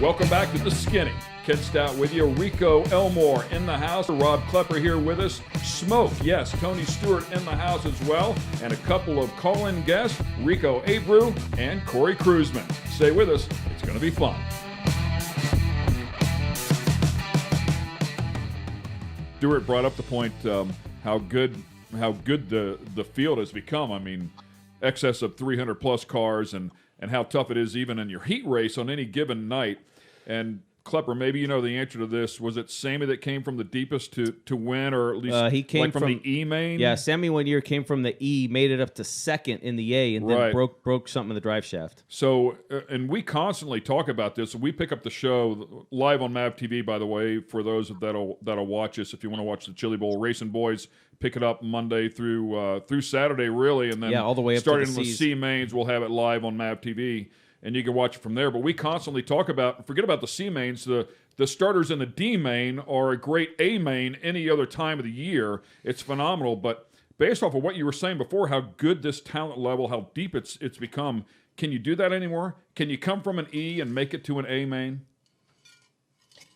Welcome back to The Skinny. Ken Stout with you. Rico Elmore in the house. Rob Klepper here with us. Smoke, yes, Tony Stewart in the house as well. And a couple of call-in guests, Rico Abreu and Cory Kruseman. Stay with us. It's going to be fun. Stewart brought up the point how good the field has become. I mean, excess of 300-plus cars and how tough it is even in your heat race on any given night. And Klepper, maybe you know the answer to this. Was it Sammy that came from the deepest to win, or at least he came from the E main? Yeah, Sammy one year came from the E, made it up to second in the A, and then broke something in the drive shaft. So, and we constantly talk about this. We pick up the show live on MAV TV, by the way, for those that'll watch us. If you want to watch the Chili Bowl Racing Boys, pick it up Monday through Saturday, really, and then all the way up starting to the with C mains, we'll have it live on MAV TV. And you can watch it from there. But we constantly talk about, forget about the C mains, the starters in the D main are a great A main any other time of the year. It's phenomenal. But based off of what you were saying before, how good this talent level, how deep it's become, can you do that anymore? Can you come from an E and make it to an A main?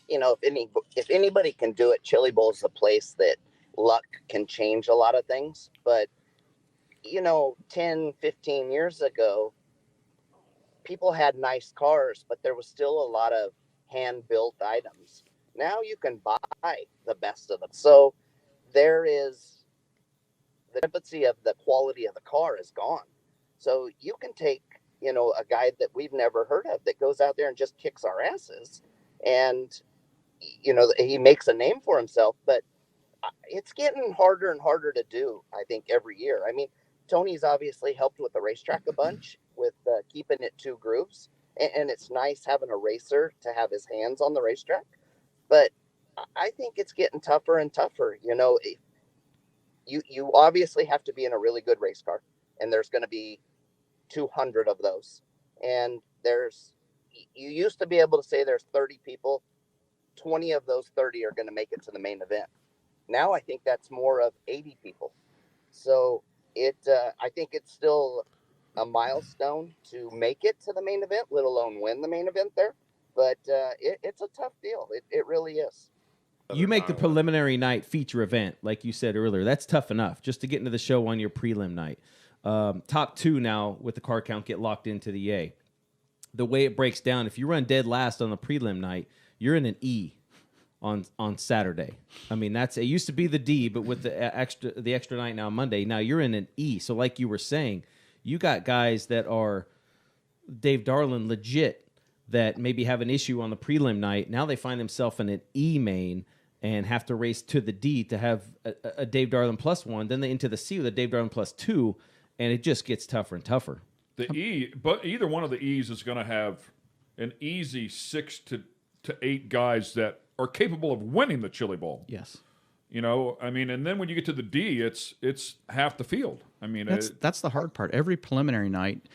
You know, if anybody can do it, Chili Bowl is a place that luck can change a lot of things. But, 10, 15 years ago, people had nice cars, but there was still a lot of hand-built items. Now you can buy the best of them. So there is the empathy of the quality of the car is gone. So you can take, a guy that we've never heard of that goes out there and just kicks our asses. And, he makes a name for himself, but it's getting harder and harder to do, I think, every year. I mean, Tony's obviously helped with the racetrack a bunch with keeping it two grooves. And it's nice having a racer to have his hands on the racetrack. But I think it's getting tougher and tougher. You obviously have to be in a really good race car. And there's going to be 200 of those. And you used to be able to say there's 30 people. 20 of those 30 are going to make it to the main event. Now I think that's more of 80 people. So I think it's still a milestone to make it to the main event, let alone win the main event there. But it's a tough deal. It really is. You make the preliminary night feature event, like you said earlier. That's tough enough just to get into the show on your prelim night. Top two now with the car count get locked into the A. The way it breaks down, if you run dead last on the prelim night, you're in an E on Saturday. I mean, it used to be the D, but with the extra night now Monday, now you're in an E. So like you were saying, you got guys that are Dave Darland legit that maybe have an issue on the prelim night. Now they find themselves in an E main and have to race to the D to have a Dave Darland +1. Then they into the C with a Dave Darland +2, and it just gets tougher and tougher. The E, but either one of the E's is going to have an easy 6 to 8 guys that are capable of winning the Chili Bowl. Yes. And then when you get to the D, it's half the field. I mean, that's the hard part. Every preliminary night,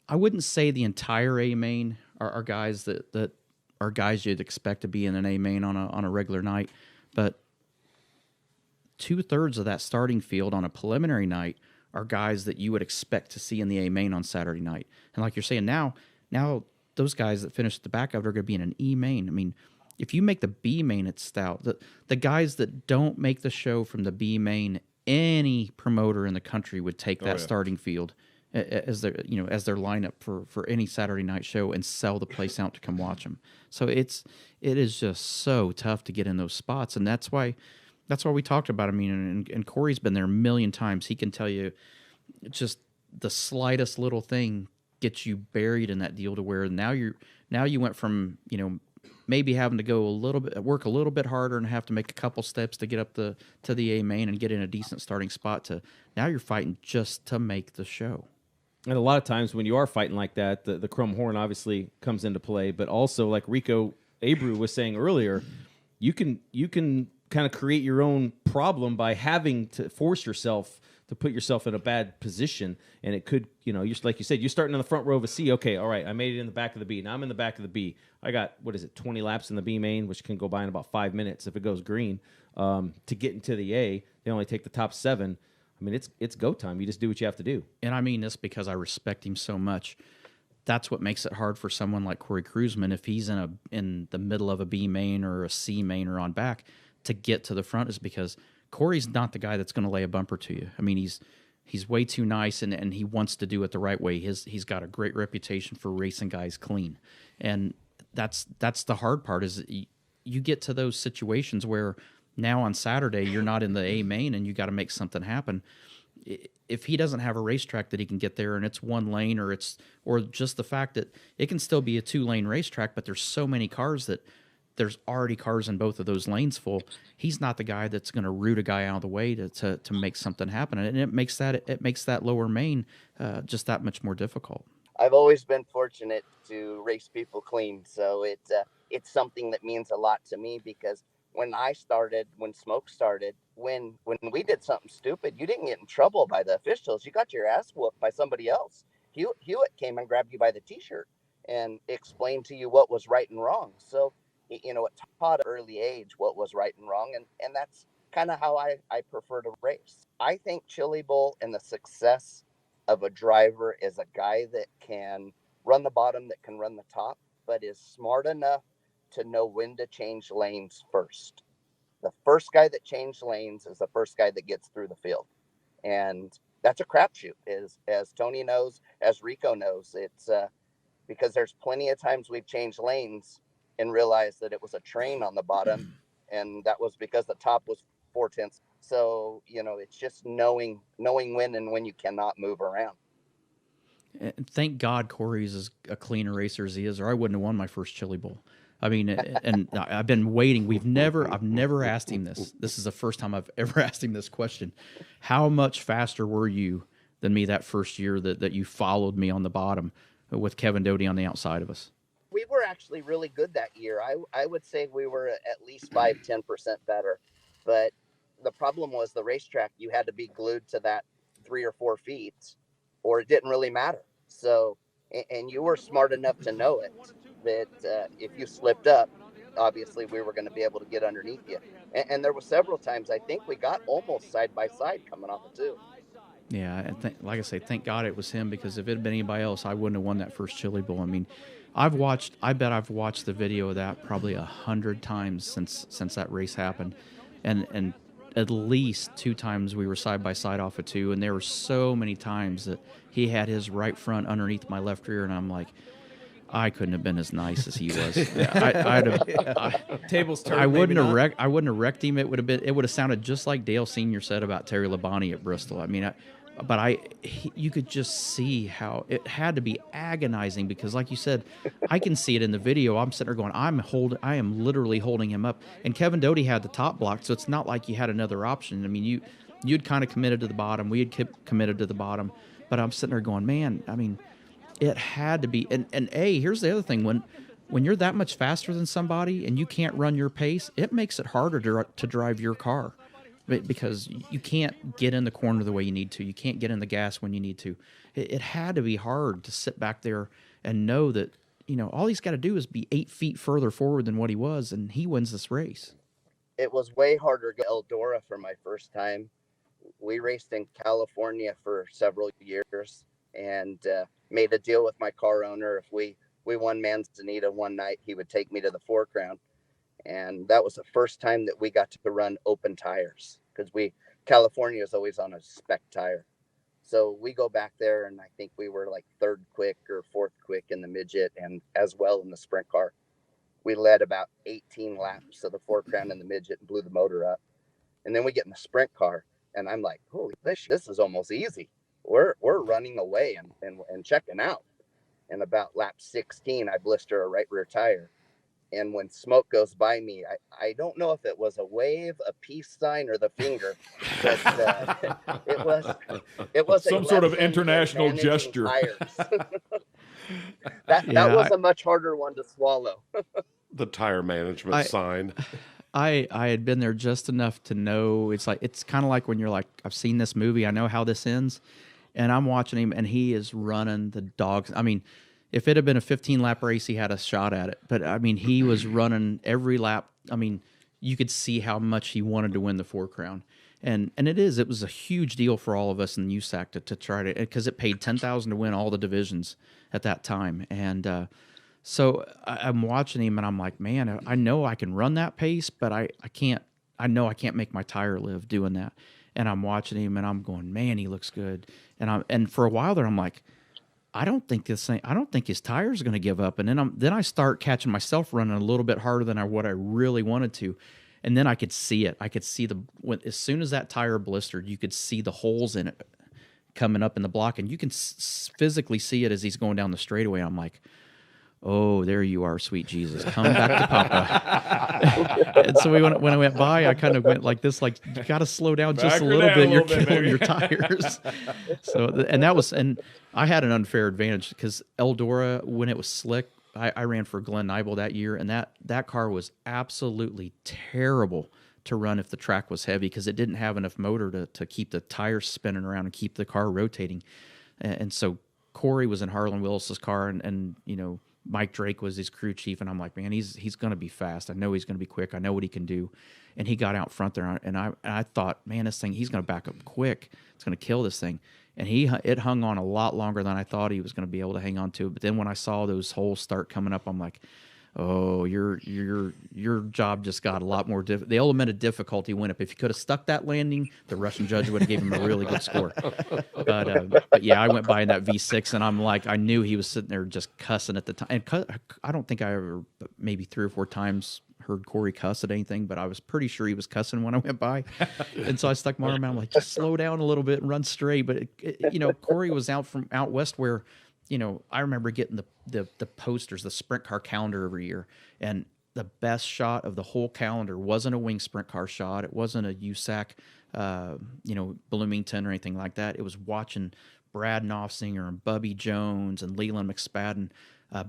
I wouldn't say the entire A main are guys that are guys you'd expect to be in an A main on a regular night, but 2/3 of that starting field on a preliminary night are guys that you would expect to see in the A main on Saturday night. And like you're saying, now those guys that finish at the back of it are going to be in an E main. I mean, if you make the B main at Stout, the guys that don't make the show from the B main, any promoter in the country would take that starting field as their lineup for any Saturday night show and sell the place out to come watch them. So it is just so tough to get in those spots, and that's why we talked about. I mean, and Cory's been there a million times. He can tell you just the slightest little thing gets you buried in that deal to where now you went from maybe having to go work a little bit harder and have to make a couple steps to get up to the A main and get in a decent starting spot to now you're fighting just to make the show. And a lot of times when you are fighting like that, the chrome horn obviously comes into play, but also like Rico Abreu was saying earlier, you can kind of create your own problem by having to force yourself to put yourself in a bad position, and it could, like you said, you're starting on the front row of a C. Okay, all right, I made it in the back of the B. Now I'm in the back of the B. I got 20 laps in the B main, which can go by in about 5 minutes if it goes green. To get into the A, they only take the top 7. I mean, it's go time. You just do what you have to do. And I mean this because I respect him so much. that's what makes it hard for someone like Cory Kruseman, if he's in the middle of a B main or a C main or on back, to get to the front, is because Cory's not the guy that's going to lay a bumper to you. I mean, he's way too nice, and he wants to do it the right way. He's got a great reputation for racing guys clean, and that's the hard part. Is you get to those situations where now on Saturday you're not in the A main and you got to make something happen. If he doesn't have a racetrack that he can get there and it's one lane, or just the fact that it can still be a 2-lane racetrack, but there's so many cars that there's already cars in both of those lanes full, he's not the guy that's going to root a guy out of the way to make something happen. And it makes that lower main just that much more difficult. I've always been fortunate to race people clean. So it's something that means a lot to me, because when Smoke started, when we did something stupid, you didn't get in trouble by the officials. You got your ass whooped by somebody else. Hewitt came and grabbed you by the t-shirt and explained to you what was right and wrong. So, it taught at an early age what was right and wrong. And that's kind of how I prefer to race. I think Chili Bowl and the success of a driver is a guy that can run the bottom, that can run the top, but is smart enough to know when to change lanes first. The first guy that changed lanes is the first guy that gets through the field. And that's a crapshoot, as Tony knows, as Rico knows. It's because there's plenty of times we've changed lanes and realized that it was a train on the bottom, and that was because the top was 4/10. So, it's just knowing when and when you cannot move around. And thank God Cory's as a cleaner racer as he is, or I wouldn't have won my first Chili Bowl. I mean, and I've been waiting. I've never asked him this. This is the first time I've ever asked him this question. How much faster were you than me that first year that you followed me on the bottom with Kevin Doty on the outside of us? We were actually really good that year. I would say we were at least 5-10% better. But the problem was the racetrack, you had to be glued to that 3 or 4 feet, or it didn't really matter. So, and you were smart enough to know it, that if you slipped up, obviously we were going to be able to get underneath you. And there were several times I think we got almost side by side coming off the 2. Yeah, and like I say, thank God it was him, because if it had been anybody else, I wouldn't have won that first Chili Bowl. I mean, I bet I've watched the video of that probably 100 times since that race happened, and at least 2 times we were side by side off of 2, and there were so many times that he had his right front underneath my left rear, and I'm like, I couldn't have been as nice as he was. Tables turned. I wouldn't have wrecked him. It would have sounded just like Dale Sr. said about Terry Labonte at Bristol. I mean, you could just see how it had to be agonizing, because like you said, I can see it in the video. I'm sitting there going, I am literally holding him up. And Kevin Doty had the top blocked, so it's not like you had another option. I mean, you'd kind of committed to the bottom. We had committed to the bottom. But I'm sitting there going, man, I mean, it had to be. And here's the other thing. When you're that much faster than somebody and you can't run your pace, it makes it harder to drive your car, because you can't get in the corner the way you need to. You can't get in the gas when you need to. It had to be hard to sit back there and know that, all he's got to do is be 8 feet further forward than what he was, and he wins this race. It was way harder to go Eldora for my first time. We raced in California for several years and made a deal with my car owner. If we won Manzanita one night, he would take me to the 4 Crown. And that was the first time that we got to run open tires, because California is always on a spec tire. So we go back there, and I think we were like 3rd quick or 4th quick in the midget, and as well in the sprint car. We led about 18 laps of the 4 Crown in the midget and blew the motor up. And then we get in the sprint car, and I'm like, holy, this is almost easy. We're running away and checking out. And about lap 16, I blister a right rear tire. And when Smoke goes by me, I don't know if it was a wave, a peace sign, or the finger, but it was some sort of international gesture. that was a much harder one to swallow. The tire management sign. I had been there just enough to know it's kind of like when you're like, I've seen this movie, I know how this ends, and I'm watching him, and he is running the dogs. I mean, if it had been a 15-lap race, he had a shot at it. But, I mean, he was running every lap. I mean, you could see how much he wanted to win the 4 Crown. And it was a huge deal for all of us in the USAC to try to, because it paid $10,000 to win all the divisions at that time. And so I'm watching him and I'm like, man, I know I can run that pace, but I know I can't make my tire live doing that. And I'm watching him and I'm going, man, he looks good. And for a while there, I'm like, I don't think his tire's going to give up. And then I start catching myself running a little bit harder than what I really wanted to. And then I could see it. I could see as soon as that tire blistered, you could see the holes in it coming up in the block, and you can physically see it as he's going down the straightaway. I'm like, oh, there you are, sweet Jesus. Come back to Papa. And so when I went by, I kind of went like this, like, you got to slow down just a little bit. You're killing your tires. And I had an unfair advantage because Eldora, when it was slick, I ran for Glenn Nibel that year, and that car was absolutely terrible to run if the track was heavy because it didn't have enough motor to keep the tires spinning around and keep the car rotating. And so Cory was in Harlan Willis's car, and Mike Drake was his crew chief, and I'm like, man, he's going to be fast. I know he's going to be quick. I know what he can do. And he got out front there, and I thought, man, this thing, he's going to back up quick. It's going to kill this thing. And it hung on a lot longer than I thought he was going to be able to hang on to. But then when I saw those holes start coming up, I'm like, oh, your job just got a lot more the element of difficulty went up. If you could have stuck that landing, the Russian judge would have given him a really good score. But yeah, I went by in that V6, and I'm like, I knew he was sitting there just cussing at the time. And I don't think I ever, maybe 3 or 4 times, heard Cory cuss at anything, but I was pretty sure he was cussing when I went by. And so I stuck my arm out, I'm like, just slow down a little bit and run straight. But Cory was out west where, I remember getting the posters, the sprint car calendar every year, and the best shot of the whole calendar wasn't a wing sprint car shot. It wasn't a USAC, Bloomington or anything like that. It was watching Brad Knopfsinger and Bubby Jones and Leland McSpadden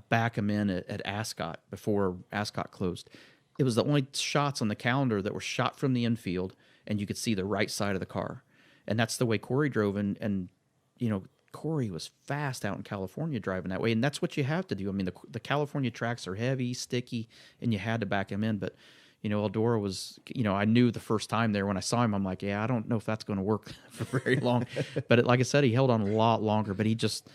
back him in at Ascot before Ascot closed. It was the only shots on the calendar that were shot from the infield, and you could see the right side of the car. And that's the way Cory drove, and Cory was fast out in California driving that way, and that's what you have to do. I mean, the California tracks are heavy, sticky, and you had to back him in. But, Eldora was, I knew the first time there when I saw him, I'm like, yeah, I don't know if that's going to work for very long. But like I said, he held on a lot longer, but he just,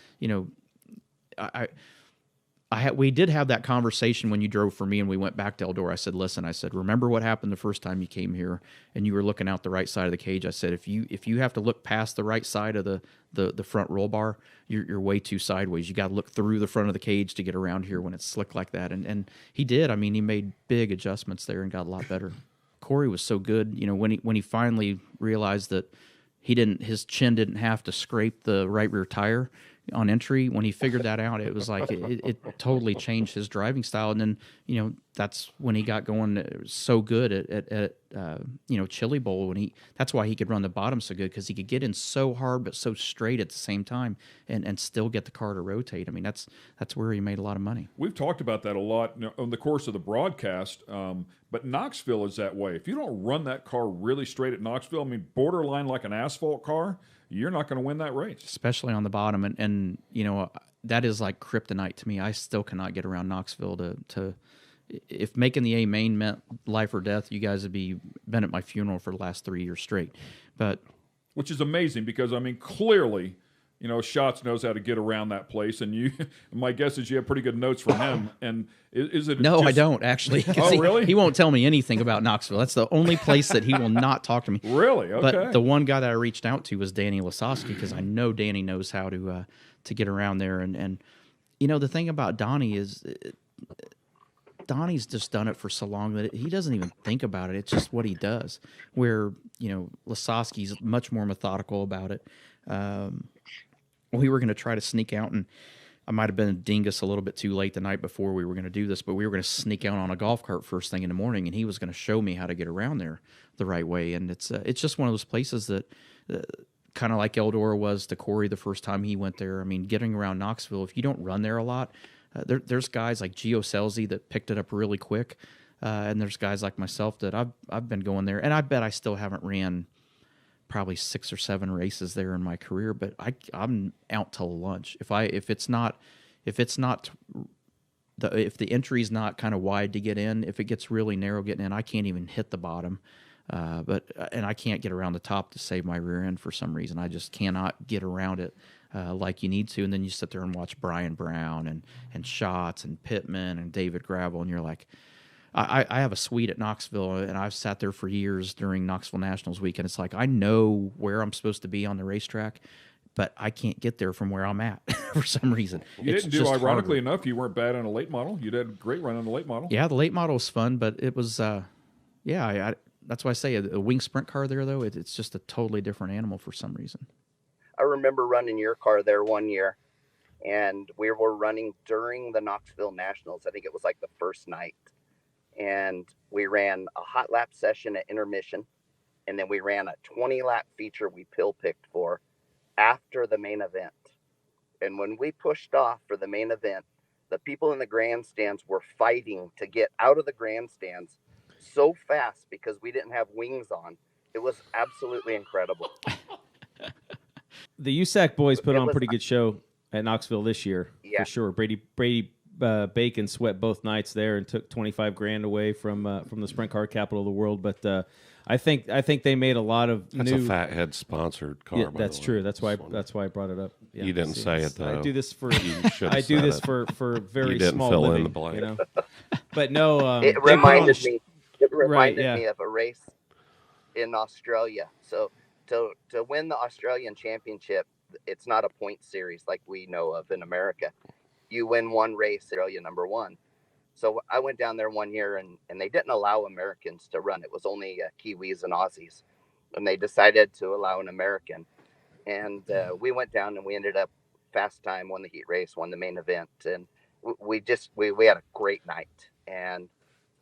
we did have that conversation when you drove for me and we went back to Eldora. I said, listen, remember what happened the first time you came here and you were looking out the right side of the cage. I said, if you have to look past the right side of the front roll bar, you're way too sideways. You got to look through the front of the cage to get around here when it's slick like that. And he did. I mean, he made big adjustments there and got a lot better. Cory was so good, when he finally realized that his chin didn't have to scrape the right rear tire on entry. When he figured that out, it was like it totally changed his driving style. And then that's when he got going so good at Chili Bowl. That's why he could run the bottom so good, because he could get in so hard but so straight at the same time and still get the car to rotate. I mean, that's where he made a lot of money. We've talked about that a lot on the course of the broadcast, but Knoxville is that way. If you don't run that car really straight at Knoxville, I mean, borderline like an asphalt car, you're not going to win that race. Especially on the bottom. And that is like kryptonite to me. I still cannot get around Knoxville to if making the A main meant life or death, you guys would been at my funeral for the last 3 years straight. But which is amazing because, I mean, clearly, Schatz knows how to get around that place. And my guess is you have pretty good notes from him. And is it? No, I don't actually. Oh, really? He won't tell me anything about Knoxville. That's the only place that he will not talk to me. Really? Okay. But the one guy that I reached out to was Danny Lasowski, because I know Danny knows how to get around there. And the thing about Donnie is Donnie's just done it for so long that he doesn't even think about it. It's just what he does. Where Lasowski's much more methodical about it. We were going to try to sneak out, and I might have been a dingus a little bit too late the night before we were going to do this, but we were going to sneak out on a golf cart first thing in the morning, and he was going to show me how to get around there the right way. And it's just one of those places that kind of like Eldora was to Cory the first time he went there. I mean, getting around Knoxville, if you don't run there a lot, there's guys like Gio Selzy that picked it up really quick, and there's guys like myself that I've been going there, and I bet I still haven't ran probably 6 or 7 races there in my career, but I'm out till lunch. If the entry's not kind of wide to get in, if it gets really narrow getting in, I can't even hit the bottom. And I can't get around the top to save my rear end for some reason. I just cannot get around it like you need to. And then you sit there and watch Brian Brown and Schatz and Pittman and David Gravel, and you're like, I have a suite at Knoxville, and I've sat there for years during Knoxville Nationals week, and it's like I know where I'm supposed to be on the racetrack, but I can't get there from where I'm at for some reason. You It's didn't do, just ironically harder. enough, you weren't bad on a late model. You did a great run on the late model. Yeah, the late model was fun, but it was, that's why I say a wing sprint car there, though, it's just a totally different animal for some reason. I remember running your car there one year, and we were running during the Knoxville Nationals. I think it was like the first night. And we ran a hot lap session at intermission, and then we ran a 20-lap feature we pill picked for after the main event. And when we pushed off for the main event, the people in the grandstands were fighting to get out of the grandstands so fast because we didn't have wings on. It was absolutely incredible. The USAC boys put It on a was- pretty good show at Knoxville this year, Yeah. for sure. Brady Bacon sweat both nights there and took $25,000 away from the sprint car capital of the world. But I think they made a lot of That's new. a Fathead sponsored car. Yeah, by that's the way. true. That's why Just wanted- I brought it up. Yeah, You didn't say it, I though. do this for You should have I do said this it. for very You didn't small fill in living. the blank. You know, but no. It they put on reminded a me. It reminded yeah. me of a race in Australia. So to win the Australian Championship, it's not a point series like we know of in America. You win one race, Australia number one. So I went down there one year, and they didn't allow Americans to run. It was only Kiwis and Aussies, and they decided to allow an American. And we went down, and we ended up fast time, won the heat race, won the main event, and we had a great night. And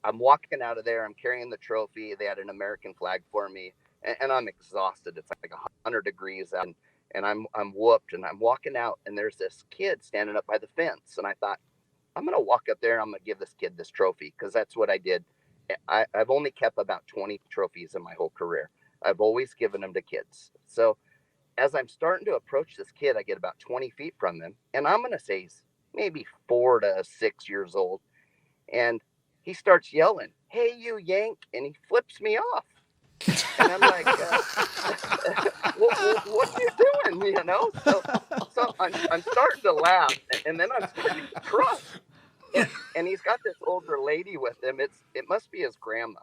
I'm walking out of there. I'm carrying the trophy. They had an American flag for me, and I'm exhausted. It's like 100 degrees out, and I'm whooped. And I'm walking out, and there's this kid standing up by the fence. And I thought, I'm going to walk up there, and I'm going to give this kid this trophy, because that's what I did. I've only kept about 20 trophies in my whole career. I've always given them to kids. So as I'm starting to approach this kid, I get about 20 feet from him, and I'm going to say he's maybe 4 to 6 years old. And he starts yelling, "Hey, you Yank," and he flips me off. And I'm like, what are you doing? You know? So I'm starting to laugh, and then I'm starting to cry. And he's got this older lady with him. It must be his grandma.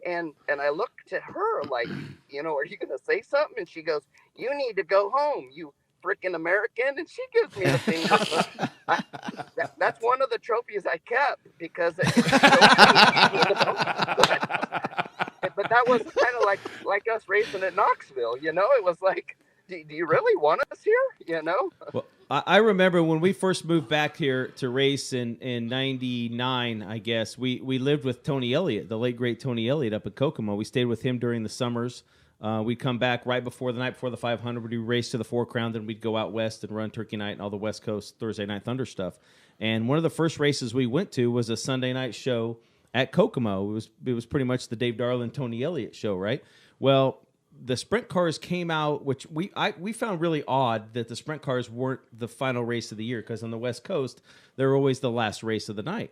And I look to her like, you know, are you going to say something? And she goes, "You need to go home, you freaking American." And she gives me the finger. That's one of the trophies I kept because it but that was kind of like us racing at Knoxville, you know. It was like, do you really want us here, you know? Well, I remember when we first moved back here to race in '99, I guess, we lived with Tony Elliott, the late, great Tony Elliott up at Kokomo. We stayed with him during the summers. We'd come back right before the night before the 500. We'd race to the Four Crown, then we'd go out west and run Turkey Night and all the West Coast Thursday Night Thunder stuff. And one of the first races we went to was a Sunday night show at Kokomo. It was pretty much the Dave Darland, Tony Elliott show, right? Well, the sprint cars came out, which we found really odd that the sprint cars weren't the final race of the year, because on the West Coast, they're always the last race of the night.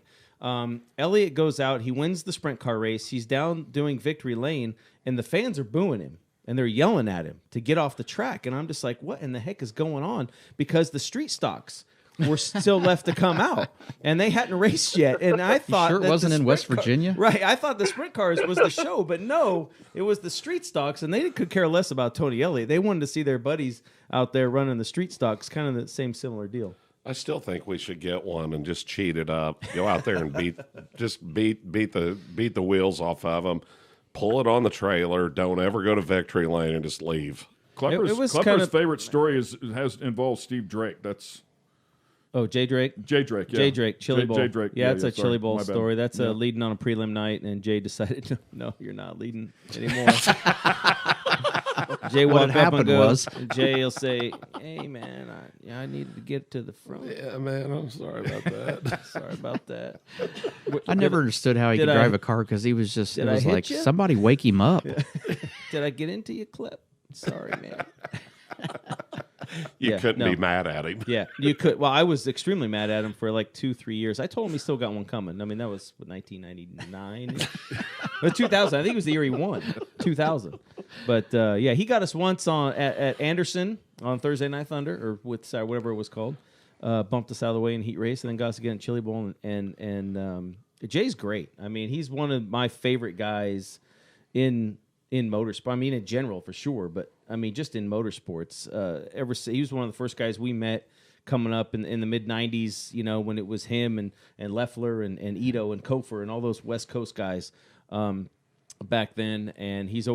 Elliott goes out, he wins the sprint car race, he's down doing victory lane, and the fans are booing him, and they're yelling at him to get off the track. And I'm just like, what in the heck is going on? Because the street stocks were still left to come out, and they hadn't raced yet. And I thought sure it that wasn't the in West sprint Virginia? Right. I thought the sprint cars was the show, but no, it was the street stocks, and they could care less about Tony Elliott. They wanted to see their buddies out there running the street stocks, kind of the same similar deal. I still think we should get one and just cheat it up. Go out there and beat the wheels off of them. Pull it on the trailer. Don't ever go to victory lane and just leave. Klepper's, It was Klepper's kind of- favorite story has involved Steve Drake. That's Oh, Jay Drake? Jay Drake. Yeah. Jay Drake, Chili Bowl. Jay Drake. Yeah, it's a sorry. Chili Bowl My bad. story. That's Yeah. leading on a prelim night, and Jay decided, no, you're not leading anymore. Jay What walked had up and happened goes, was- Jay will say, "Hey, man, I needed to get to the front. Yeah, man, I'm sorry about that. Sorry about that." I never understood how he did could I- drive a car because he was just, it did I was hit like, you? somebody wake him up. Did I get into your clip? Sorry, man. You Yeah, couldn't no. be mad at him. Yeah, you could. Well, I was extremely mad at him for like 2-3 years. I told him he still got one coming. I mean, that was 1999, or 2000. I think it was the year he won. 2000. But yeah, he got us once at Anderson on Thursday Night Thunder, or with whatever it was called. Bumped us out of the way in heat race, and then got us again at Chili Bowl. And Jay's great. I mean, he's one of my favorite guys in motorsport. I mean, in general for sure, but I mean, just in motorsports. He was one of the first guys we met coming up in the mid '90s. You know, when it was him and Leffler and Ito and Kofor and all those West Coast guys back then. And he's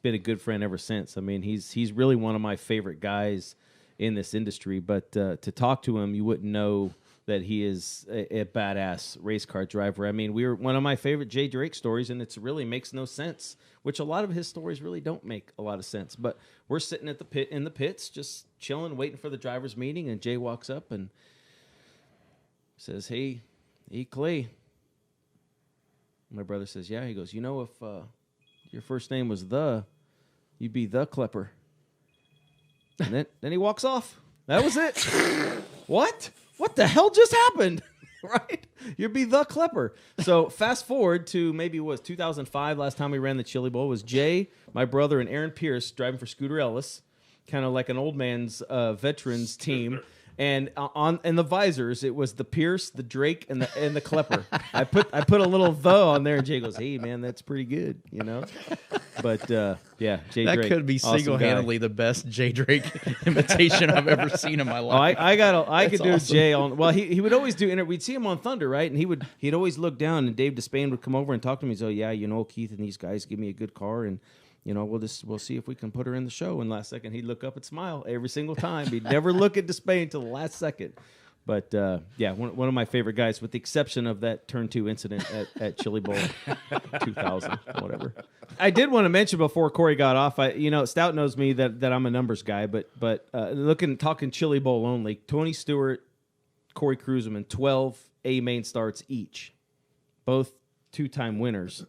been a good friend ever since. I mean, he's really one of my favorite guys in this industry. But to talk to him, you wouldn't know that he is a badass race car driver. I mean, one of my favorite Jay Drake stories, and it really makes no sense, which a lot of his stories really don't make a lot of sense. But we're sitting at in the pits, just chilling, waiting for the driver's meeting, and Jay walks up and says, hey, Clay. My brother says, yeah. He goes, you know, if your first name was you'd be the Klepper. And then he walks off. That was it. What? What the hell just happened? Right? You'd be the Klepper. So fast forward to maybe it was 2005. Last time we ran the Chili Bowl was Jay, my brother, and Aaron Pierce driving for Scooter Ellis, kind of like an old man's veterans team. And in the visors, it was the Pierce, the Drake, and the Klepper. I put a little the on there, and Jay goes, "Hey man, that's pretty good," you know. But yeah, Jay that Drake, could be awesome single-handedly the best Jay Drake imitation I've ever seen in my Oh, life. I could do awesome. Jay on. Well, he would always do. We'd see him on Thunder, right? And he'd always look down, and Dave Despain would come over and talk to me. He'd say, "Oh yeah, you know, Keith and these guys give me a good car, and you know, we'll see if we can put her in the show." And last second, he'd look up and smile every single time. He'd never look at Despain until the last second. But yeah, one of my favorite guys, with the exception of that Turn 2 incident at Chili Bowl 2000, whatever. I did want to mention before Cory got off, Stout knows me that I'm a numbers guy, but talking Chili Bowl only, Tony Stewart, Cory Kruseman, 12 A main starts each, both two-time winners.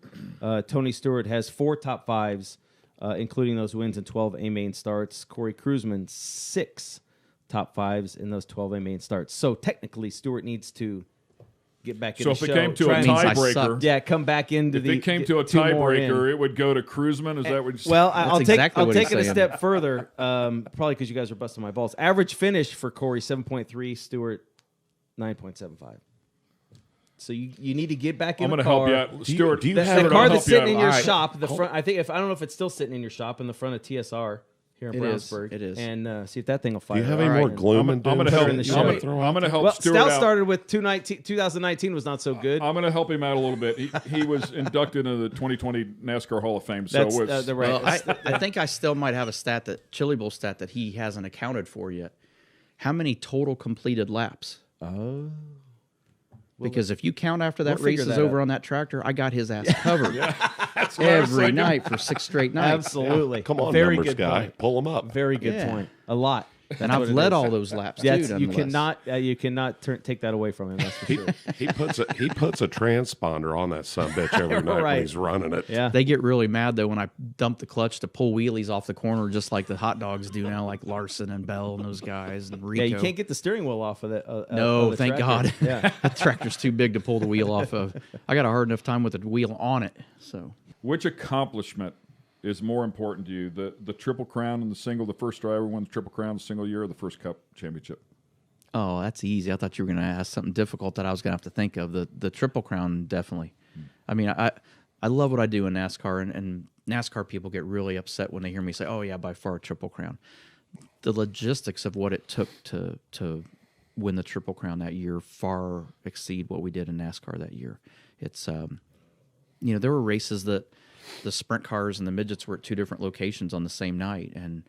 Tony Stewart has 4 top 5s, including those wins in 12 A main starts. Cory Kruseman, 6 top 5s in those 12 A main starts. So technically, Stewart needs to get back in So the if show. it came to a Means I tiebreaker, sucked. Yeah, come back into if the. it came to a 2 more in. tiebreaker, it would go to Kruseman. Is that what? Well, I'll take exactly what it he's a saying. step further. Probably because you guys are busting my balls. Average finish for Cory 7.3, Stewart 9.75. So you need to get back in I'm the going to car. help you out, Stuart. do you The have Stuart, car I'll that's help you sitting in out. your All right. shop, the front. I don't know if it's still sitting in your shop in the front of TSR here in It is. Brownsburg. It is. And see if that thing will fire. Do you have up. any more And- gloom and I'm doom? going to help. in the I'm show. going to help Well, Stuart Stout out. started with 2019 was not so good. I'm going to help him out a little bit. He was inducted into the 2020 NASCAR Hall of Fame. So That's it's, the right. Well, I think I still might have a Chili Bowl stat that he hasn't accounted for yet. How many total completed laps? Oh. Because if you count after that we'll race figure is that over out. on that tractor, I got his ass covered that's what I was every thinking. night for 6 straight nights. Absolutely. Come on, Very numbers good guy. point. Pull them up. Very good Yeah. point. A lot. And That's I've what it led is. all those laps That's, too. you nonetheless. cannot take that away from him. That's for sure. He puts a transponder on that sumbitch every night Right. when he's running it. Yeah. They get really mad though when I dump the clutch to pull wheelies off the corner, just like the hot dogs do now, like Larson and Bell and those guys and Rico. Yeah, you can't get the steering wheel off of that. No, of the thank tractor. God. Yeah. The tractor's too big to pull the wheel off of. I got a hard enough time with the wheel on it. So Which accomplishment is more important to you? The Triple Crown and the single, the first driver won the Triple Crown the single year, or the first Cup championship? oh, that's easy. I thought you were going to ask something difficult that I was going to have to think of. The Triple Crown, definitely. I mean, I love what I do in NASCAR, and NASCAR people get really upset when they hear me say, "Oh yeah, by far Triple Crown." The logistics of what it took to win the Triple Crown that year far exceed what we did in NASCAR that year. It's there were races that the sprint cars and the midgets were at 2 different locations on the same night, and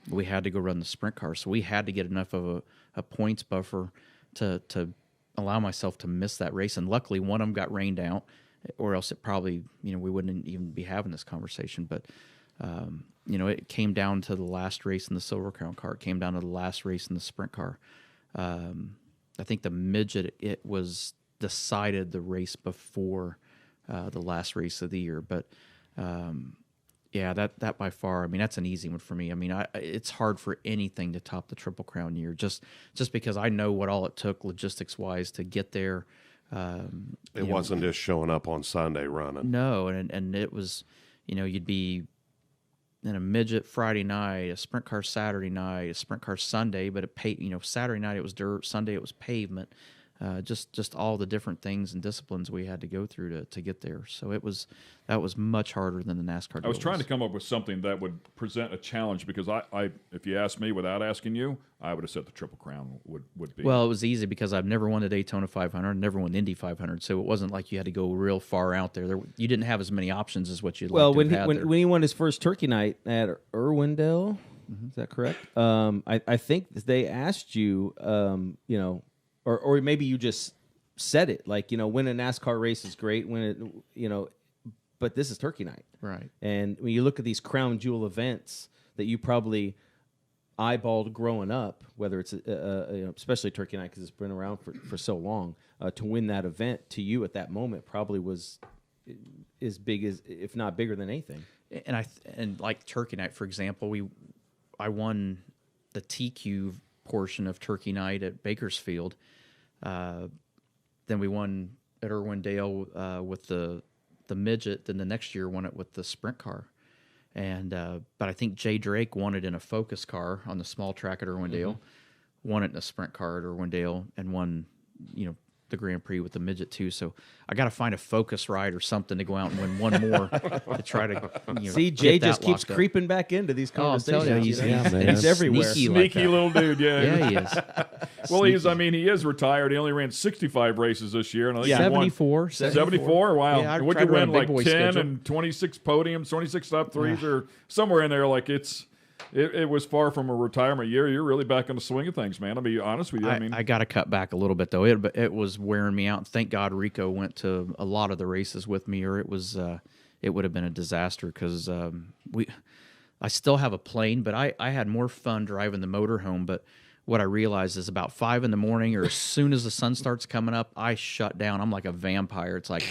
we had to go run the sprint car, so we had to get enough of a points buffer to allow myself to miss that race. And luckily, one of them got rained out, or else it probably we wouldn't even be having this conversation. But it came down to the last race in the Silver Crown car. It came down to the last race in the sprint car. I think the midget, it was decided the race before the last race of the year. But yeah, that by far, I mean, that's an easy one for me. I mean, it's hard for anything to top the Triple Crown year, just because I know what all it took logistics-wise to get there. It wasn't just showing up on Sunday running. No, and it was, you'd be and a midget Friday night, a sprint car Saturday night, a sprint car Sunday, but Saturday night it was dirt, Sunday it was pavement. Just all the different things and disciplines we had to go through to get there. So that was much harder than the NASCAR. I was trying to come up with something that would present a challenge because I if you asked me without asking you, I would have said the Triple Crown would be. Well, it was easy because I've never won the Daytona 500, never won the Indy 500, so it wasn't like you had to go real far out there. You didn't have as many options as what you'd Well, like to have had there. when he won his first turkey night at Irwindale, is that correct? I think they asked you, or maybe you just said it, like, when a NASCAR race is great, when it, but this is turkey night. Right. And when you look at these crown jewel events that you probably eyeballed growing up, whether it's especially turkey night because it's been around for so long, to win that event to you at that moment probably was as big as, if not bigger than anything. And like turkey night, for example, I won the TQ portion of turkey night at Bakersfield. Then we won at Irwindale with the midget. Then the next year won it with the sprint car. And but I think Jay Drake won it in a focus car on the small track at Irwindale, won it in a sprint car at Irwindale, and won the Grand Prix with the midget too. So I got to find a focus ride or something to go out and win one more to try to. See, Jay get that just keeps locked up. creeping back into these Oh, I'm conversations. telling you, He's everywhere. Sneaky, Sneaky like little dude, yeah. yeah, he is. Well, he is retired. He only ran 65 races this year, and I think he won 74. 74. Wow. Yeah, I Would tried you to run win a big like boy 10 schedule. and 26 podiums, 26 top threes, or somewhere in there? Like it was far from a retirement year. You're really back in the swing of things, man. I'll be honest with you. I got to cut back a little bit though. It was wearing me out. Thank God Rico went to a lot of the races with me, or it would have been a disaster because I still have a plane, but I had more fun driving the motorhome. But what I realized is about 5 a.m, or as soon as the sun starts coming up, I shut down. I'm like a vampire. It's like,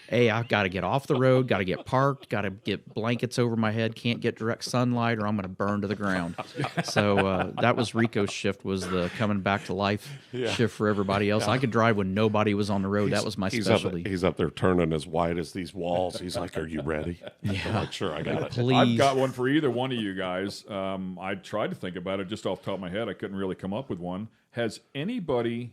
hey, I've got to get off the road, got to get parked, got to get blankets over my head, can't get direct sunlight or I'm going to burn to the ground. So that was Rico's shift, was the coming back to life shift for everybody else. I could drive when nobody was on the road. That was my specialty. He's up there turning as white as these walls. He's like, "Are you ready?" I'm like, "Sure, I got it." Please. I've got one for either one of you guys. I tried to think about it just off the top of my head. I couldn't really come up with one. Has anybody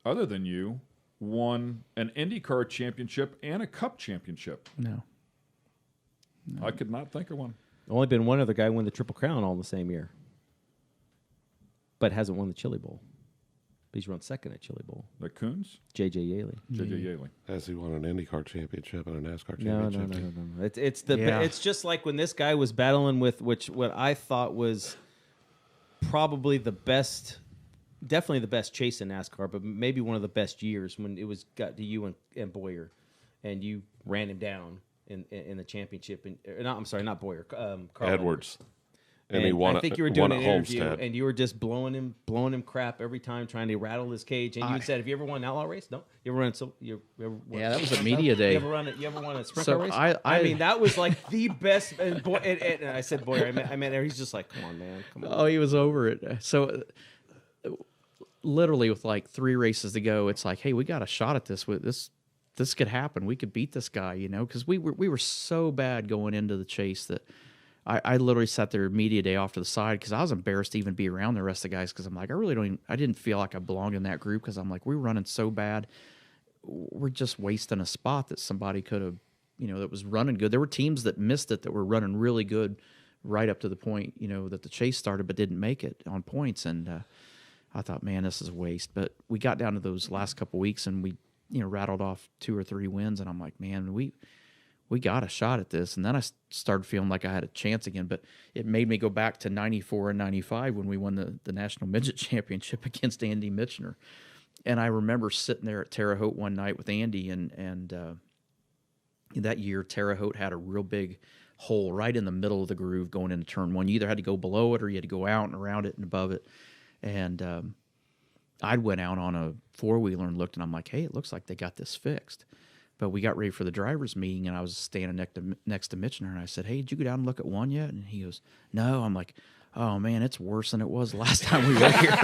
other than you won an IndyCar championship and a Cup championship? No. I could not think of one. Only been one other guy win the Triple Crown all in the same year, but hasn't won the Chili Bowl. But he's run second at Chili Bowl. The Coons? J.J. Yaley. J.J. Yaley. Has he won an IndyCar championship and a NASCAR No. championship? It's just like when this guy was battling with what I thought was probably the best, definitely the best chase in NASCAR, but maybe one of the best years when it got to you and Boyer, and you ran him down in the championship. Not Boyer, Carl Edwards. And he won. I think you were doing won an at interview, Homestead. and you were just blowing him crap every time, trying to rattle his cage. And you said, "Have you ever won an outlaw race? No. You ever run? Yeah, that was a media day. You ever won a sprint So car race? I mean, that was like the best. And I said, "Boy, I meant." He's just like, "Come on, man, come on." Oh, he was over it. So literally with like 3 races to go, it's like, hey, we got a shot at this. This could happen. We could beat this guy, because we were so bad going into the chase that I literally sat there media day off to the side because I was embarrassed to even be around the rest of the guys because I'm like, I didn't feel like I belonged in that group because I'm like, we were running so bad. We're just wasting a spot that somebody could have, that was running good. There were teams that missed it that were running really good right up to the point, that the chase started but didn't make it on points. And I thought, man, this is a waste. But we got down to those last couple weeks and we, rattled off 2 or 3 wins. And I'm like, man, we got a shot at this. And then I started feeling like I had a chance again. But it made me go back to 94 and 95 when we won the National Midget Championship against Andy Michener. And I remember sitting there at Terre Haute one night with Andy, and that year Terre Haute had a real big hole right in the middle of the groove going into turn 1. You either had to go below it or you had to go out and around it and above it. And I went out on a 4-wheeler and looked, and I'm like, hey, it looks like they got this fixed. But we got ready for the driver's meeting, and I was standing next to Michener, and I said, hey, did you go down and look at one yet? And he goes, no. I'm like, oh, man, it's worse than it was last time we were here.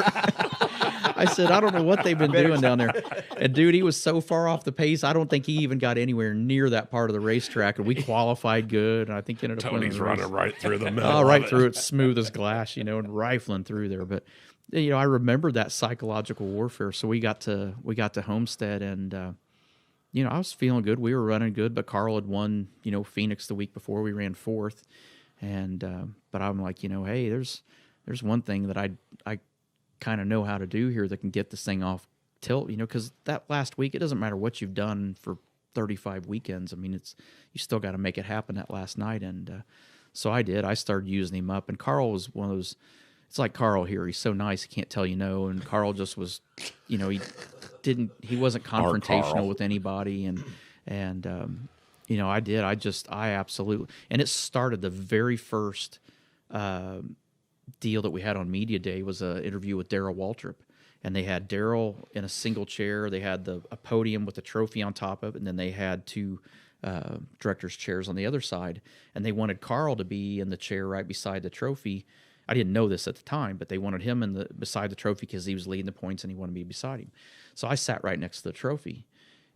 I said, I don't know what they've been doing down there. And dude, he was so far off the pace. I don't think he even got anywhere near that part of the racetrack. And we qualified good. And I think ended up winning Tony's the race. running right through the middle. Oh, right of through it, smooth as glass, and rifling through there. But I remember that psychological warfare. So we got to Homestead, and I was feeling good. We were running good, but Carl had won, Phoenix the week before. We ran fourth, and but I'm like, hey, there's one thing that I kind of know how to do here that can get this thing off tilt, because that last week, it doesn't matter what you've done for 35 weekends. I mean, you still got to make it happen that last night. And so I did. I started using him up, and Carl was one of those. It's like Carl here. He's so nice, he can't tell you no. And Carl just was, he wasn't confrontational with anybody. And I did. I absolutely. And it started the very first deal that we had on Media Day was an interview with Darrell Waltrip. And they had Darrell in a single chair. They had a podium with a trophy on top of it, and then they had two directors' chairs on the other side. And they wanted Carl to be in the chair right beside the trophy. I didn't know this at the time, but they wanted him beside the trophy because he was leading the points and he wanted me beside him. So I sat right next to the trophy.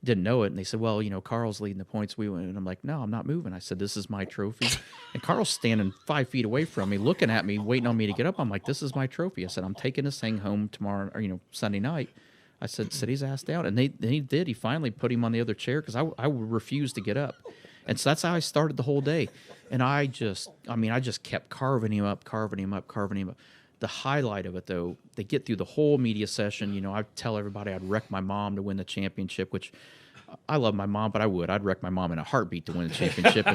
Didn't know it, and they said, well, Carl's leading the points. We went, and I'm like, no, I'm not moving. I said, this is my trophy. And Carl's standing 5 feet away from me, looking at me, waiting on me to get up. I'm like, this is my trophy. I said, I'm taking this thing home tomorrow, or Sunday night. I said, sit his ass down. And he did. He finally put him on the other chair because I refused to get up. And so that's how I started the whole day. And I just kept carving him up. The highlight of it, though, they get through the whole media session. I tell everybody I'd wreck my mom to win the championship, which I love my mom, but I'd wreck my mom in a heartbeat to win the championship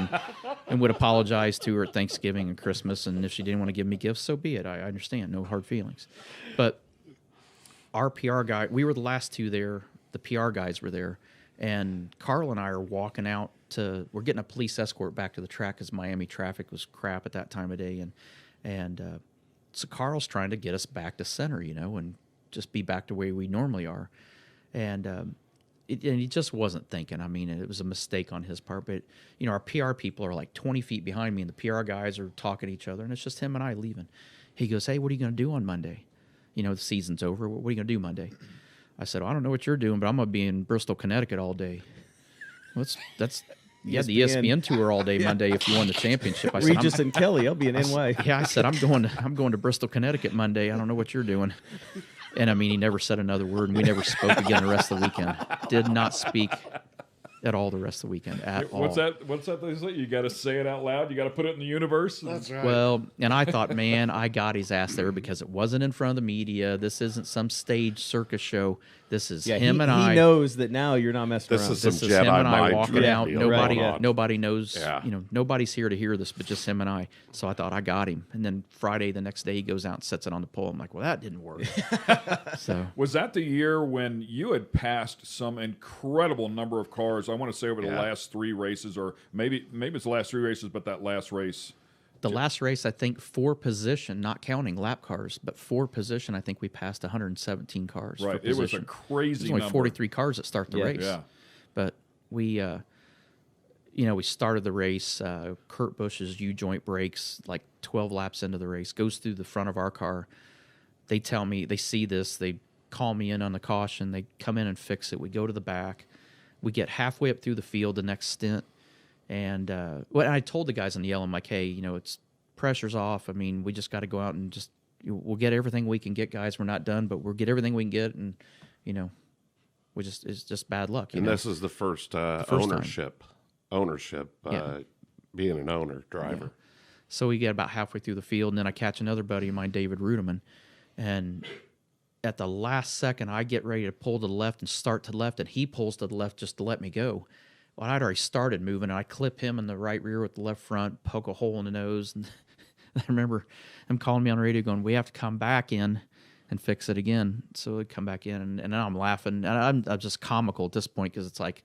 and would apologize to her at Thanksgiving and Christmas. And if she didn't want to give me gifts, so be it. I understand. No hard feelings. But our PR guy, we were the last two there. The PR guys were there. And Carl and I are walking out we're getting a police escort back to the track because Miami traffic was crap at that time of day. And so Carl's trying to get us back to center, and just be back to where we normally are. And he just wasn't thinking. I mean, it was a mistake on his part. But, our PR people are like 20 feet behind me, and the PR guys are talking to each other, and it's just him and I leaving. He goes, hey, what are you going to do on Monday? The season's over. What are you going to do Monday? I said, well, I don't know what you're doing, but I'm going to be in Bristol, Connecticut all day. That's the ESPN tour all day Monday if you won the championship. I said, Regis and Kelly, I'll be in NY. Yeah, I said, I'm going to Bristol, Connecticut Monday. I don't know what you're doing. And I mean, he never said another word, and we never spoke again the rest of the weekend. Did not speak at all the rest of the weekend at all. What's that they say? You got to say it out loud. You got to put it in the universe. That's right. Well, and I thought, man, I got his ass there because it wasn't in front of the media. This isn't some stage circus show. This is him and I. He knows that now you're not messing around. This is him and I walking out. Right. Nobody knows. Yeah. Nobody's here to hear this, but just him and I. So I thought I got him. And then Friday, the next day, he goes out and sets it on the pole. I'm like, well, that didn't work. So Was that the year when you had passed some incredible number of cars? I want to say over the last three races, or maybe it's the last three races, but that last race. the last race, I think, for position, not counting lap cars, but for position, I think we passed 117 cars. Right. It was a crazy There's only number. 43 cars that start the race. Yeah. But we, we started the race. Kurt Busch's U-joint breaks like 12 laps into the race, goes through the front of our car. They tell me, they see this, they call me in on the caution, they come in and fix it. We go to the back. We get halfway up through the field the next stint. And I told the guys on the yellow, I'm like, hey, it's pressure's off. I mean, we just got to go out and just, we'll get everything we can get, guys. We're not done, but we'll get everything we can get. And, it's just bad luck. This is the first, ownership, being an owner, driver. Yeah. So we get about halfway through the field, and then I catch another buddy of mine, David Ruderman, and at the last second, I get ready to pull to the left and start to the left, and he pulls to the left just to let me go. Well, I'd already started moving, and I clip him in the right rear with the left front, poke a hole in the nose. And I remember him calling me on the radio going, we have to come back in and fix it again. So I'd come back in, and now I'm laughing. And I'm just comical at this point because it's like,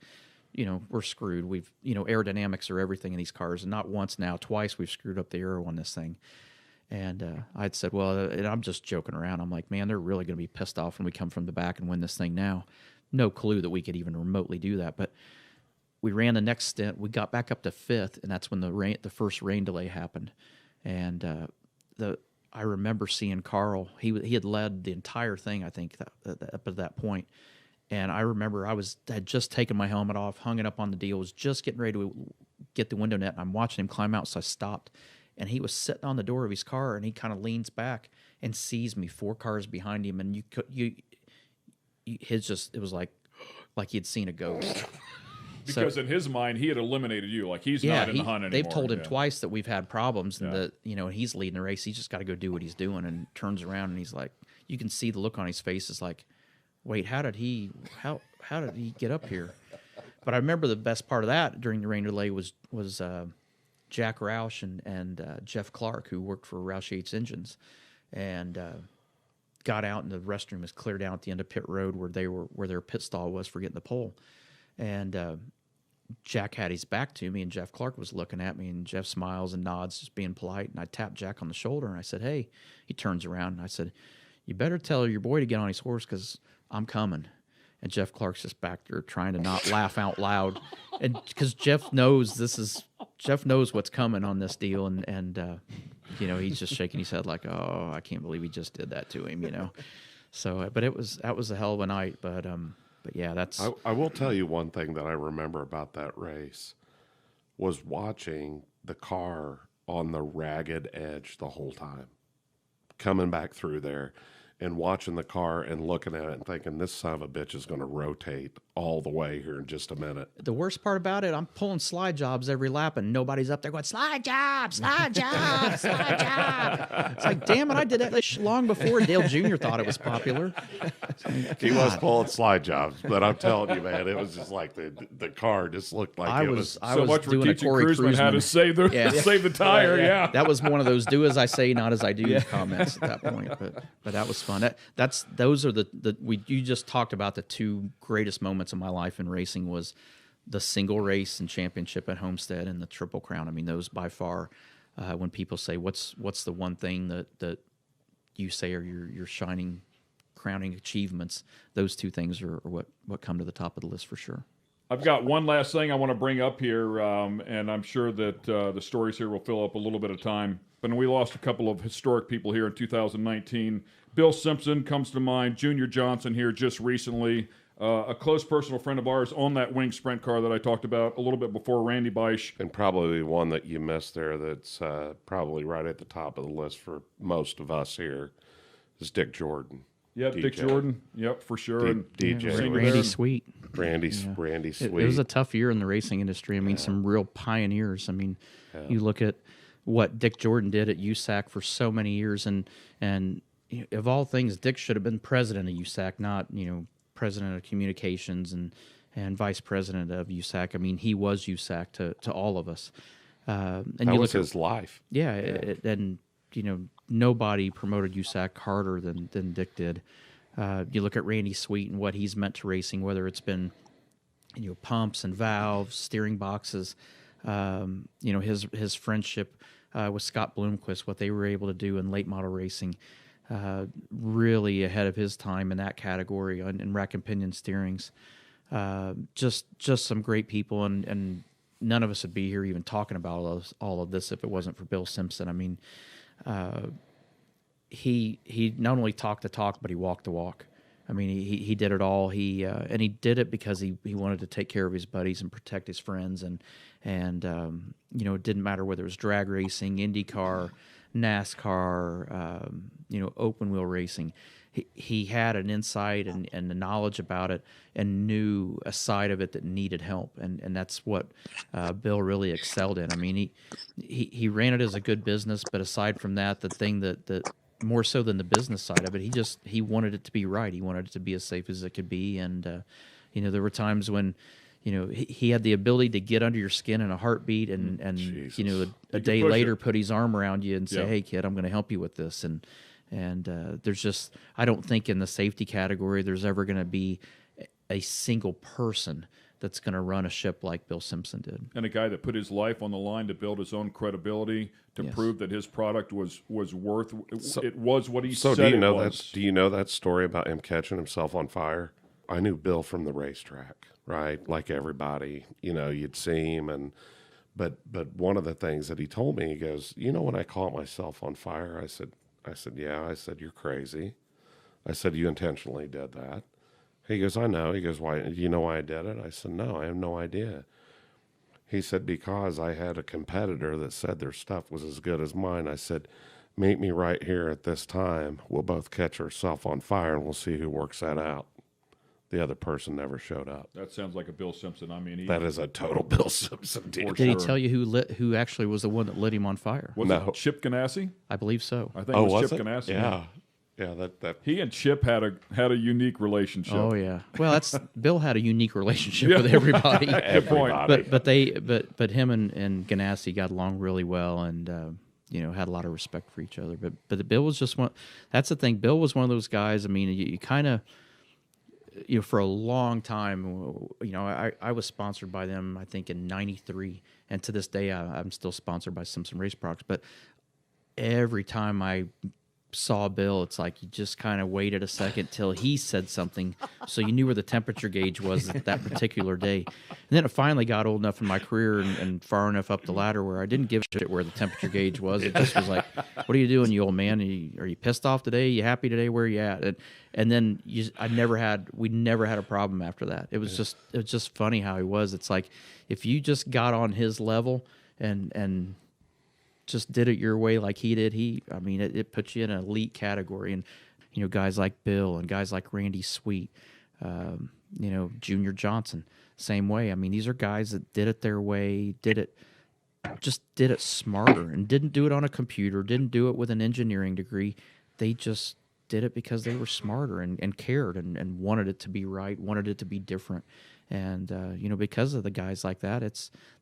we're screwed. We've, aerodynamics are everything in these cars. And not once now, twice we've screwed up the aero on this thing. And I'd said, well, and I'm just joking around. I'm like, man, they're really going to be pissed off when we come from the back and win this thing now. No clue that we could even remotely do that. But we ran the next stint. We got back up to fifth, and that's when the first rain delay happened. And I remember seeing Carl. He had led the entire thing, I think, up at that point. And I remember had just taken my helmet off, hung it up on the deal, was just getting ready to get the window net, and I'm watching him climb out, so I stopped. And he was sitting on the door of his car, and he kind of leans back and sees me 4 cars behind him, and it was like he had seen a ghost. Because in his mind, he had eliminated you. Like, he's not in the hunt anymore. They've told him twice that we've had problems, and that and he's leading the race. He's just got to go do what he's doing, and turns around, and he's like, you can see the look on his face is like, wait, how did he get up here? But I remember the best part of that during the rain delay was Jack Roush and Jeff Clark, who worked for Roush Yates Engines, and got out, and the restroom was cleared out at the end of pit road where their pit stall was for getting the pole. And Jack had his back to me, and Jeff Clark was looking at me, and Jeff smiles and nods, just being polite. And I tapped Jack on the shoulder, and I said, hey. He turns around, and I said, you better tell your boy to get on his horse, because I'm coming. And Jeff Clark's just back there trying to not laugh out loud, and because Jeff knows what's coming on this deal, and he's just shaking his head like, oh, I can't believe he just did that to him, So, but that was a hell of a night, but yeah, that's. I will tell you one thing that I remember about that race was watching the car on the ragged edge the whole time, coming back through there and watching the car and looking at it and thinking, this son of a bitch is going to rotate all the way here in just a minute. The worst part about it, I'm pulling slide jobs every lap, and nobody's up there going, slide job, slide job, slide job. It's like, damn it, I did that long before Dale Jr. thought it was popular. He was pulling slide jobs, but I'm telling you, man, it was just like the car just looked like I it was so much for doing a teaching Cory Kruseman how to Kruseman. save the tire. Yeah. That was one of those do as I say, not as I do comments at that point. But that was fun. Those are you just talked about the 2 greatest moments of my life in racing was the single race and championship at Homestead and the Triple Crown. I mean, those by far, when people say what's the one thing that you say are your shining crowning achievements, those 2 things are what come to the top of the list for sure. I've got one last thing I want to bring up here, and I'm sure that the stories here will fill up a little bit of time. But we lost a couple of historic people here in 2019. Bill Simpson comes to mind. Junior Johnson here just recently. A close personal friend of ours on that wing sprint car that I talked about a little bit before, Randy Beisch. And probably one that you missed there that's probably right at the top of the list for most of us here is Dick Jordan. Yep, DJ. Dick Jordan. Yep, for sure. And DJ. Randy Sweet. Randy Sweet. It was a tough year in the racing industry. I mean, some real pioneers. I mean, you look at what Dick Jordan did at USAC for so many years, and of all things, Dick should have been president of USAC, not president of communications and vice president of USAC. I mean, he was USAC to all of us. And that was his life. Yeah, and nobody promoted USAC harder than Dick did. You look at Randy Sweet and what he's meant to racing, whether it's been pumps and valves, steering boxes, his friendship with Scott Bloomquist, what they were able to do in late model racing, really ahead of his time in that category in rack and pinion steerings. Just some great people, and none of us would be here even talking about all of this if it wasn't for Bill Simpson. I mean, he not only talked the talk, but he walked the walk. I mean, he did it all. He did it because he wanted to take care of his buddies and protect his friends, and it didn't matter whether it was drag racing, IndyCar, NASCAR, open wheel racing. He had an insight and the knowledge about it, and knew a side of it that needed help, and that's what Bill really excelled in. I mean, he ran it as a good business, but aside from that, the thing that more so than the business side of it, he wanted it to be right. He wanted it to be as safe as it could be, and there were times when he had the ability to get under your skin in a heartbeat, and a day later put his arm around you and say, "Hey, kid, I'm going to help you with this." And there's just, I don't think in the safety category there's ever going to be a single person that's going to run a ship like Bill Simpson did. And a guy that put his life on the line to build his own credibility, to prove that his product was worth, it was what he said it was. Do you know that story about him catching himself on fire? I knew Bill from the racetrack, right? Like everybody, you'd see him, but one of the things that he told me, he goes, when I caught myself on fire, I said, I said, yeah. I said, you're crazy. I said, you intentionally did that. He goes, I know. He goes, why? Do you know why I did it? I said, no, I have no idea. He said, because I had a competitor that said their stuff was as good as mine. I said, meet me right here at this time. We'll both catch ourselves on fire, and we'll see who works that out. The other person never showed up. That sounds like a Bill Simpson. I mean, That is a total Bill Simpson deal. For Did he sure. tell you who actually was the one that lit him on fire? Was No. it Chip Ganassi? I believe so. I think it was Chip it? Ganassi. Yeah. Yeah, that He and Chip had a unique relationship. Oh yeah. Well, that's Bill had a unique relationship with everybody. Good point. everybody. But him and Ganassi got along really well, and had a lot of respect for each other. But Bill was just one. That's the thing. Bill was one of those guys. I mean, you kind of, for a long time, I was sponsored by them. I think in '93, and to this day, I'm still sponsored by Simpson Race Products. But every time I saw Bill, it's like you just kind of waited a second till he said something, so you knew where the temperature gauge was that particular day. And then it finally got old enough in my career and far enough up the ladder where I didn't give a shit where the temperature gauge was. It just was like, "What are you doing, you old man? Are you pissed off today? You happy today? Where are you at?" And then we never had a problem after that. It was just funny how he was. It's like if you just got on his level and just did it your way like he did, it puts you in an elite category. And guys like Bill and guys like Randy Sweet, Junior Johnson, same way. I mean, these are guys that did it their way, did it smarter, and didn't do it on a computer, didn't do it with an engineering degree. They just did it because they were smarter and cared and wanted it to be right, wanted it to be different. And because of the guys like that,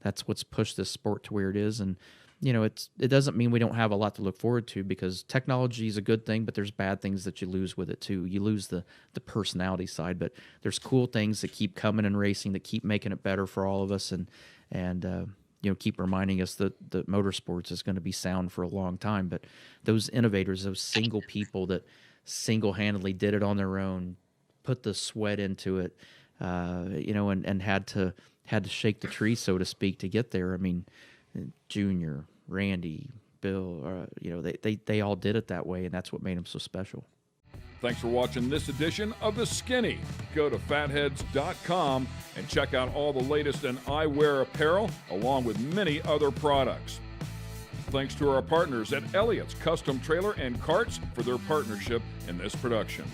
that's what's pushed this sport to where it is. And it doesn't mean we don't have a lot to look forward to, because technology is a good thing, but there's bad things that you lose with it too. You lose the personality side, but there's cool things that keep coming in racing, that keep making it better for all of us, and keep reminding us that motorsports is going to be sound for a long time. But those innovators, those single people that single-handedly did it on their own, put the sweat into it, and had to shake the tree, so to speak, to get there. I mean, Junior, Randy, Bill, they all did it that way, and that's what made them so special. Thanks for watching this edition of The Skinny. Go to fatheads.com and check out all the latest in eyewear apparel, along with many other products. Thanks to our partners at Elliott's Custom Trailer and Carts for their partnership in this production.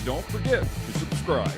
Don't forget to subscribe.